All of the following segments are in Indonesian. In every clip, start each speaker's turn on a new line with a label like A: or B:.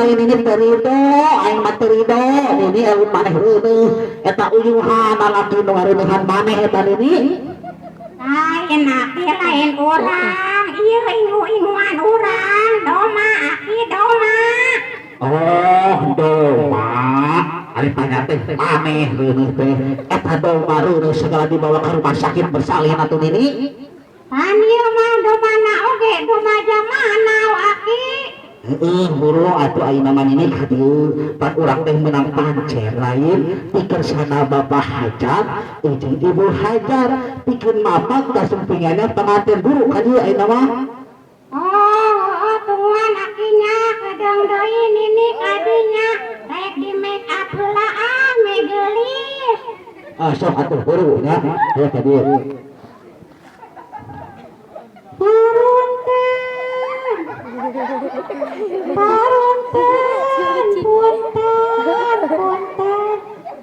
A: lain ini terido aing mah terido ini eueuh maneh reuneuh eta uyuhan lalaki nu ngareunehan maneh eta ini
B: lain aki lain orang ieu ingu-inguan urang doma aki doma
A: oh doma ari tanya teh maneh reuneuh teh eta doma reuneuh segala dibawa ke rumah sakit bersalin atuh ini
B: pan ieu mah domana oge doma jamana aki
A: guru atuh ayeuna mah ini kadieu pan urang teh meunang pancer lain pikeun sana bapak hajat jeung ibu hajat pikeun mapak da sumpinganna panganten guru kadieu ayeuna mah
B: oh tuan akinya kadang deui nini kadinya rek di make up heula ame geulis
A: sok atuh guru nya ya kadieu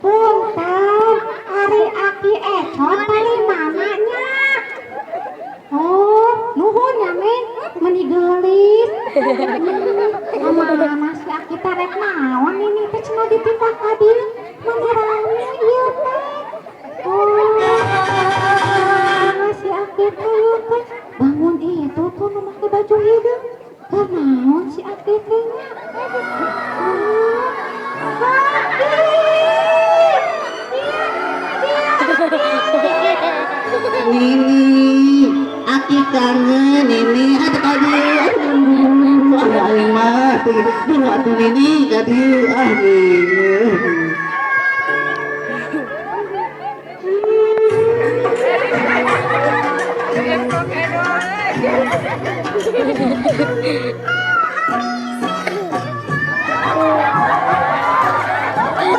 B: punten ari aki ecot paling mamanya oh nuhun ya men meni geulis mama si aki tarek naon ini teh cenah dipindah ka dieu menirami ieu teh oh si aki teh ieu teh bangun itu tuh nu make baju hideung naon si aki teh nya
A: Nini, aki kangen Nini, ada kadieu. Aing mah dulu atuh Nini kadieu Nini.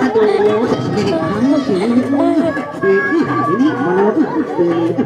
A: Aduh, sendiri mana sih ini mana tuh ini kamar itu sebelah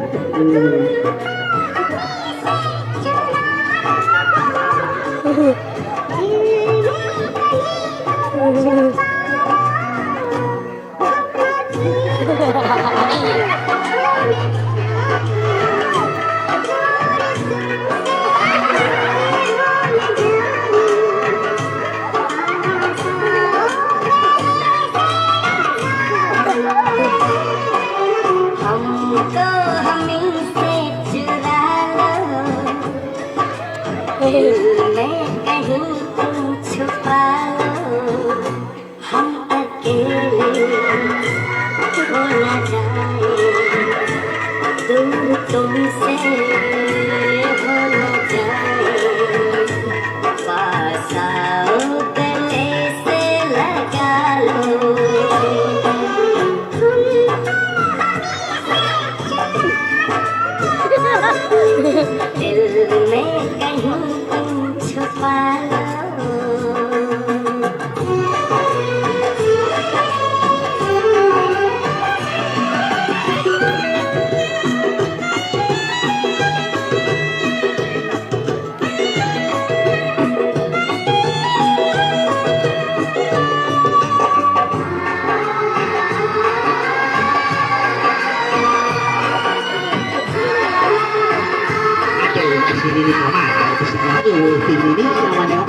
A: ini namanya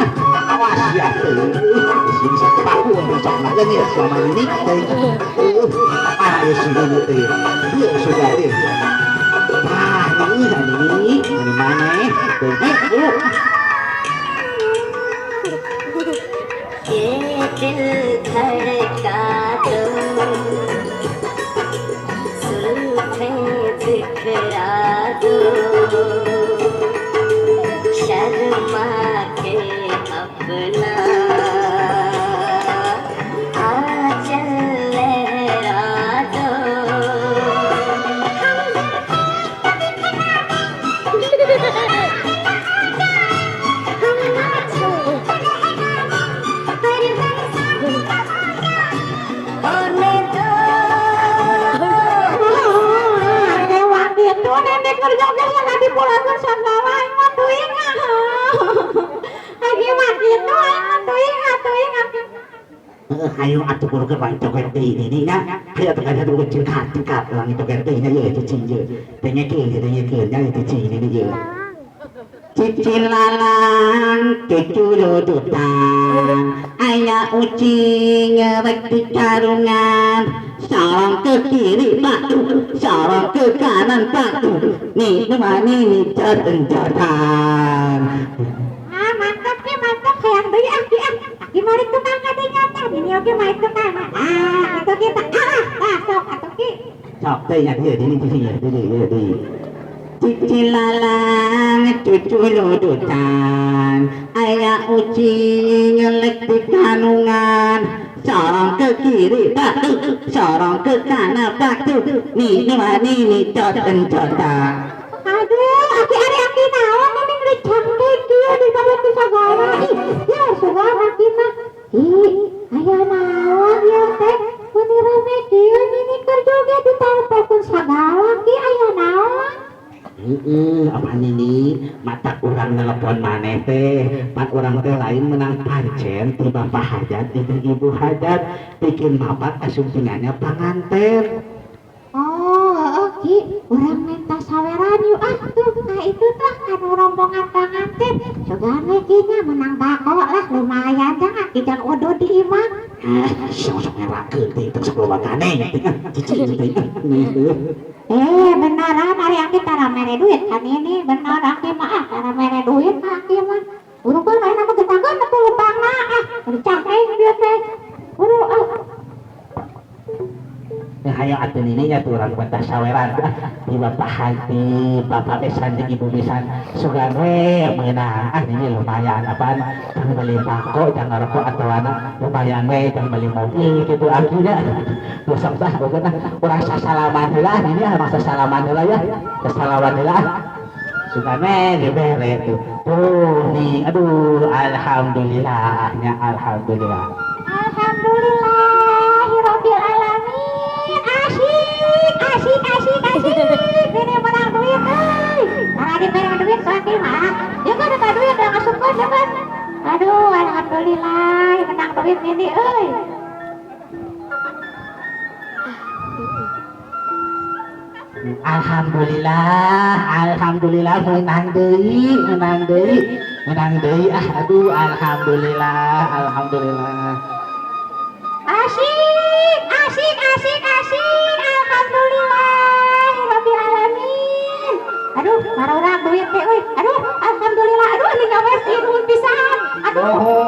A: awas ya sini sepatu besok lagi ya selama ini ada sini itu dia sudah deh ini dari mana
B: ये दिल धड़का दो सुल्फे बिखरा दो शर्मा के अपना आंचल लहरा दो kerja-kerja nggak dipulangkan segala ingat tuh ingat lagi mati tuh ingat tuh ingat
A: ayo atuh kudu ke bae toket deui ini nya kayak tengah atuh kecil tingkat lang toket deui nya ye cicing ye tanya ke nya itu cing ini ye cicilalang cucu ludutan ayah ucing ngerek di karungan sarang ke kiri batu sarang ke kanan batu nih temani nih jodoh-jodohan.
B: Mantap ke mantap sayang deui aki mari tukang kadinya tah ini oge mari tukang itu kita sok atuh ki
A: Sok teh ya dia di cicilalang cucu ludutan ayah ucing ngelek di kanungan sorong ke kiri batu sorong ke kanan batu nih mani nih jodoh-jodohan.
B: aduh aki naon ini ngecangkeh kieu di balik ku sagala ya sagala aki mah aya naon ya teh mun rame kieu ini keur joget diteleponkeun sagala ki aya naon.
A: Apa ini mata orang nelpon maneh teh mat orang teh lain menang pancen ti bapak hajat ti ibu hajat bikin mapat asumsingannya panganten.
B: Oh, ki urang minta saweran yuk tuh nah itu tah anu rombongan panganten coba we nya menang bako lah lumayan jangan kijang odo di imah.
A: Sok ngerakeun teh teu sakuloba ganeng cici teh.
B: Beneran hari aki tara mere duit kan ini bener aki mah tara mere duit mah aki mah urang kan main apa getangkeun atuh lupangna dicangkeng dia teh
A: Hayo atuh ini ya tuh orang kuenta saweran di bapak hati bapak besan di ibu besan sugan we meunang ini lumayan apaan jangan beli bako jangan rokok atau anak lumayan we jangan beli mobil gitu akhirnya dosa bah bukan orang sasalaman heula ini mah sasalaman heula ya sasalaman heula sugan we dibere tuh nih aduh alhamdulillahnya alhamdulillah
B: alhamdulillahirabbil alamin asik ini menang duit karena di menang duit berarti mah ya kan ada duit udah ngasupkan ya kan aduh alhamdulillah menang duit ini
A: alhamdulillah menang deui aduh alhamdulillah
B: asik alhamdulillah alamin aduh marorang duit teh aduh alhamdulillah aduh ini ngawer sih nuhun pisan aduh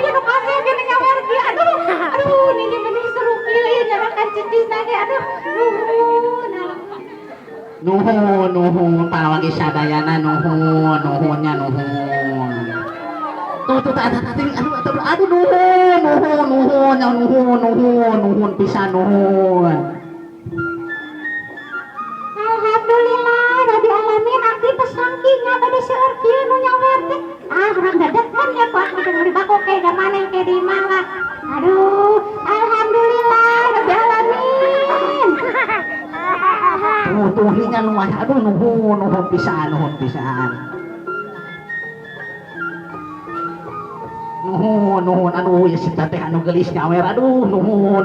B: ya nu kasih gini ngawer ki aduh ini mending seru kieu nyarakan cencisna ge aduh
A: nuhun palawagi sadayana nuhunnya nuhun tuh aduh nuhun pisan nuhun
B: alhamdulillah rabbil alamin aki pesangkinya bade seueur kieu nu nyawer teh urang dadak kan ya kok kudu di bako ke da maneh ke di mangga aduh alhamdulillah rabbil alamin
A: tuh hinya lumayan aduh nuhun pisan nuhun aduh ya si teh anu gelis nyawer aduh nuhun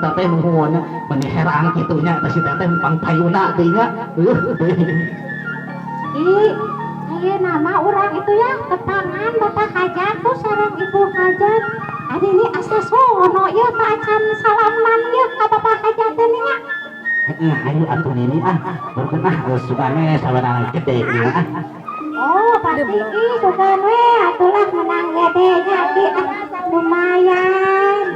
A: teh nuhun benih herang kitunya teh si teh pang payuna deui nya
B: ayeuna nama urang itu ya ketangan bapak hajat tuh sareng ibu hajat adi ini asa sono ya pacan salaman ya ka bapak hajat teh nya
A: ayo atuh nini berkenah sugane sabarang gede ya
B: oh pasti ki sugan we atulah menang gede nya ki lumayan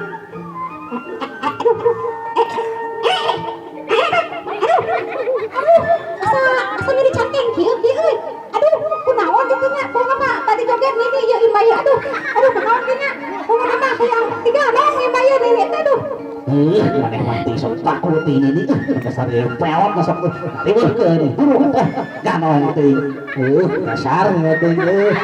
B: asa nyeri cangkeng kieu euy aduh kunaon itu nya kumaha mah tadi joget nini ya imbaya aduh kunaon kieu nya kumaha mah yang tiga dong imbaya nini teh aduh
A: maneh mati sok takut ini dasar peot masuk riweuhkeun buru ganong teuing dasar teuing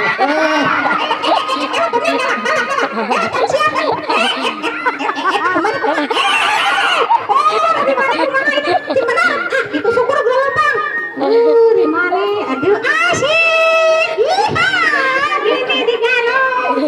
B: itu syukur gelombang di mari aduh asik gini di galong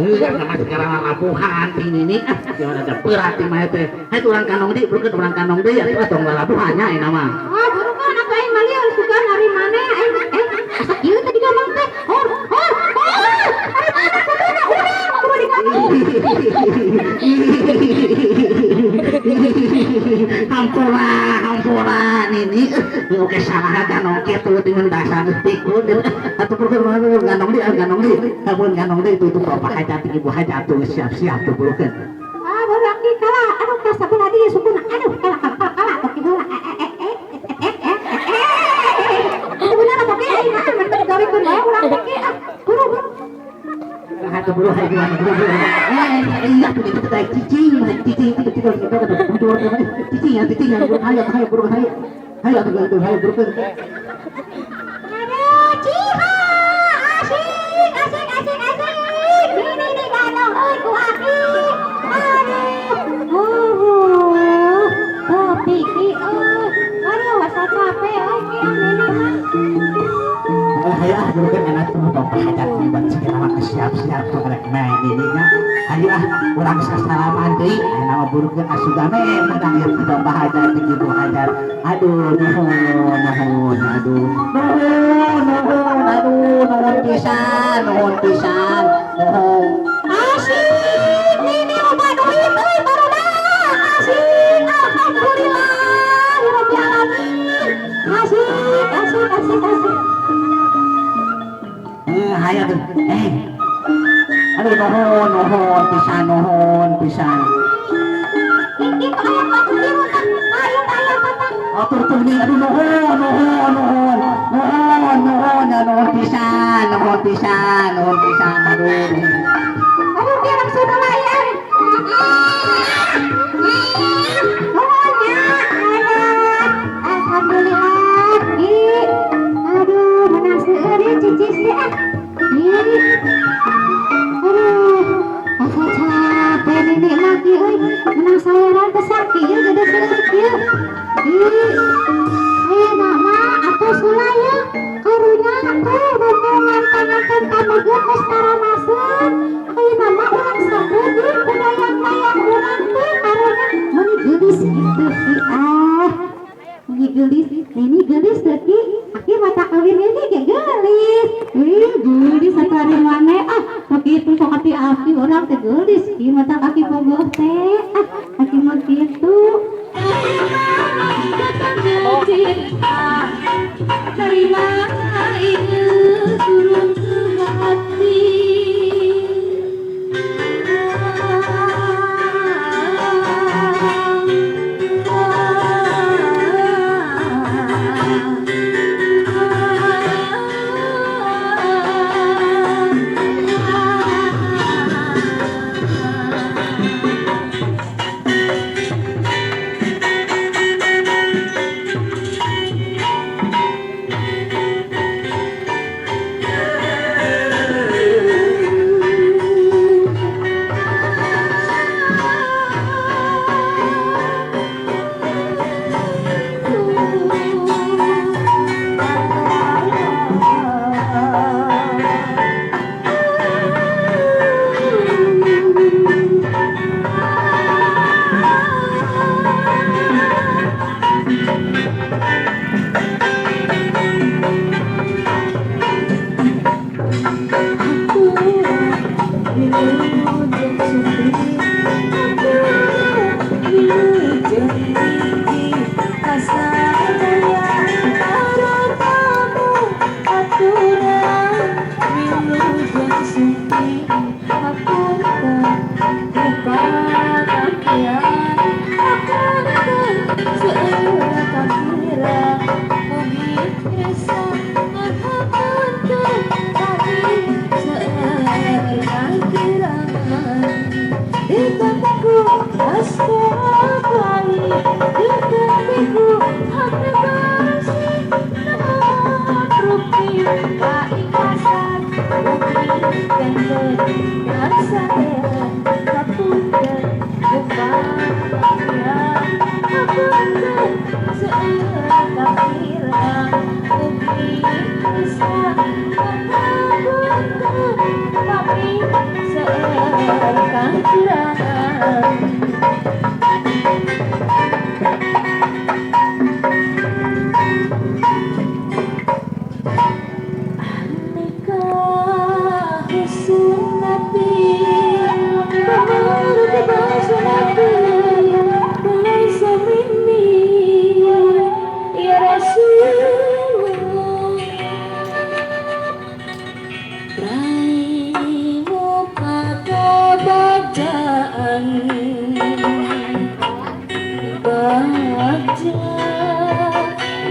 A: nama sekarang labuhan ini gimana ada berat di mana teh hai orang kanong di bukan orang kanong di ya tong labuhannya ini nama
B: baru kan aku yang malia suka dari mana asa kieu tadi ngomong teh hor dari mana sebenarnya urang kudu di kampung
A: hampura ini oke salah kanong kitu dengan dasar tikun atau perkara ganong di kabun ganong di itu bapak hajat ibu hajat tuh siap-siap tuh bukan
B: baru aki kalah anu kasa belah dia sukuna aduh kalah pakai bola benar apa ke ai mah men gawe kun bae urang pakai guru
A: atau buru hai gimana buru iya tuh itu teh cicing itu betul cicing yang hayo buru hayo buru kan
B: aduh ciha asik ini ganong euy ku aki aduh piki euy aduh wasa capek euy ki ini mah
A: buru kan anak tuh bapak hajat buat segala siap-siap tuh rek main ininya ayo urang sasalaman deui nama buru kan asugame menang ya bapak hajat ibu hajat aduh nuhun pisan
B: asik ini obat duit euy baru dah asik alhamdulillah ya rabbil alamin asik
A: hayo tuh aduh nuhun pisan
B: iki kok aya Pak Kuliru tak ayo patang
A: atur nih aduh nuhun pisan aduh
B: aduh dia langsung nelayan alhamdulillah aduh menang seueur cicis ya aduh asa capek nenek lagi euy menang saweran besar kieu gede seueur kieu aya mama atuh sulaya karunya atuh rombongan tanyakeun ka megeut geus taranaseun aya mama urang sageudin dayang-dayang urang teh karunya meuni geulis kitu ki meuni geulis ini geulis teh ki aki mata kawin ini ge geulis geulis satari mane begitu sok ati aki urang teh geulis ki mata kaki bogoh teh aki mah kitu dari mana ini turun ke hati Aku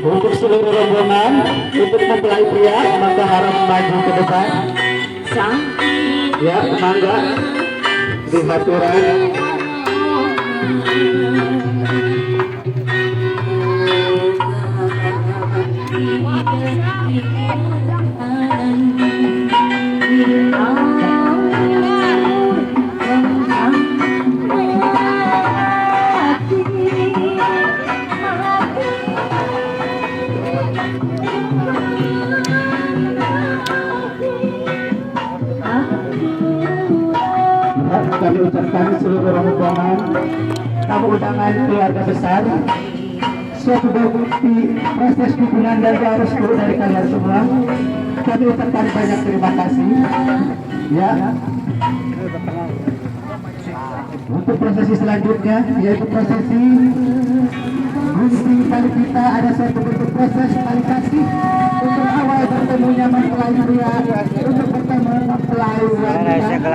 A: Untuk seluruh rombongan, untuk mempelai pria, maka harap maju ke depan. Ya, mangga di haturan. Kami ucapkan seluruh rombongan tamu undangan keluarga besar suatu bukti proses dukungan dan restu dari kalian semua. Kami ucapkan banyak terima kasih. Ya. Untuk prosesi selanjutnya yaitu prosesi gunting tali kita, ada suatu bentuk proses tali kasih untuk awal bertemunya mempelai pria untuk bertemu mempelai wanita.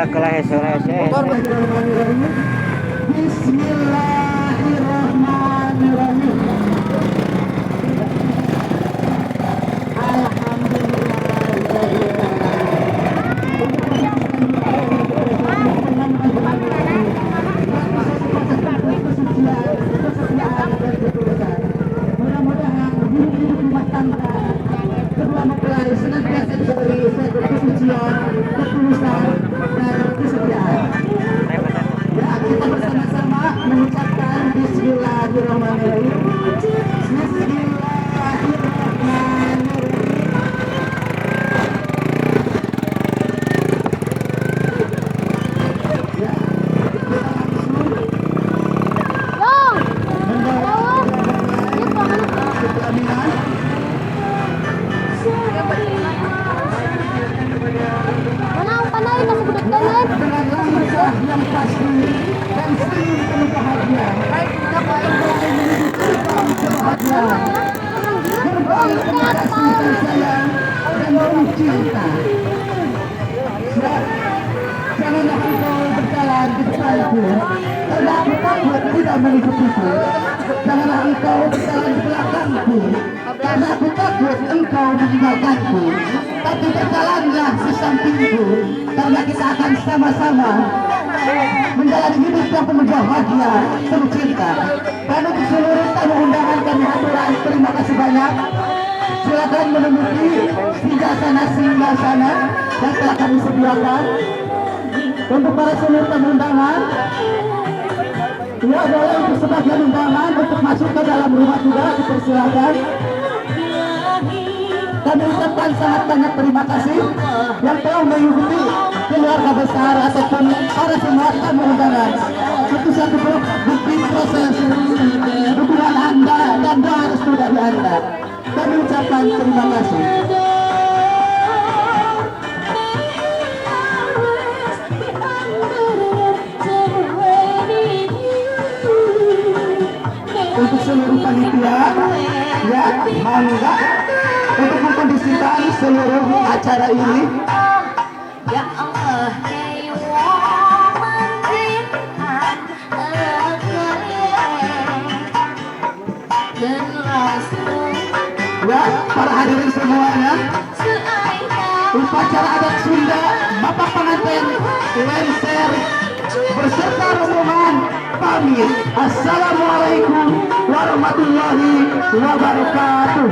A: Bismillahirrahmanirrahim. Mudah-mudahan hidup rumah tangga kedua mempelai senantiasa diberi suatu kesucian, ketulusan, dan kesetiaan. Ya, kita bersama-sama mengucapkan Bismillahirrahmanirrahim. Bismillahirrahmanirrahim. Ya, kita langsung pelaminan. Dengan langkah yang pasti dan senyum penuh bahagia, mempelai menuju gerbang kebahagiaan, gerbang penuh kasih dan sayang dan penuh cinta. Janganlah engkau berjalan di depanku karena aku takut tidak mengikutiku. Janganlah engkau berjalan di belakangku karena aku takut engkau meninggalkanku. Tapi berjalanlah di sampingku karena kita akan sama-sama menjalani hidup yang penuh bahagia, penuh cinta. Dan untuk seluruh tamu undangan kami haturkan terima kasih banyak. Silakan menemuti singgah-sana yang telah kami sediakan. Untuk para seluruh tamu undangan, ya boleh untuk sebagian undangan untuk masuk ke dalam rumah juga dipersilakan. Kami ucapkan sangat banyak terima kasih yang telah mengikuti keluarga besar ataupun para semua tamu undangan. Itu satu bukti proses dukungan Anda dan doa restu dari Anda. Kami ucapkan terima kasih. Untuk seluruh panitia, ya mangga untuk mengkondisikan seluruh acara ini.
C: Ya Allah,
A: ya para hadirin semuanya, upacara adat Sunda Bapak pengantin Lenser beserta rombongan pamit. Assalamualaikum warahmatullahi wabarakatuh.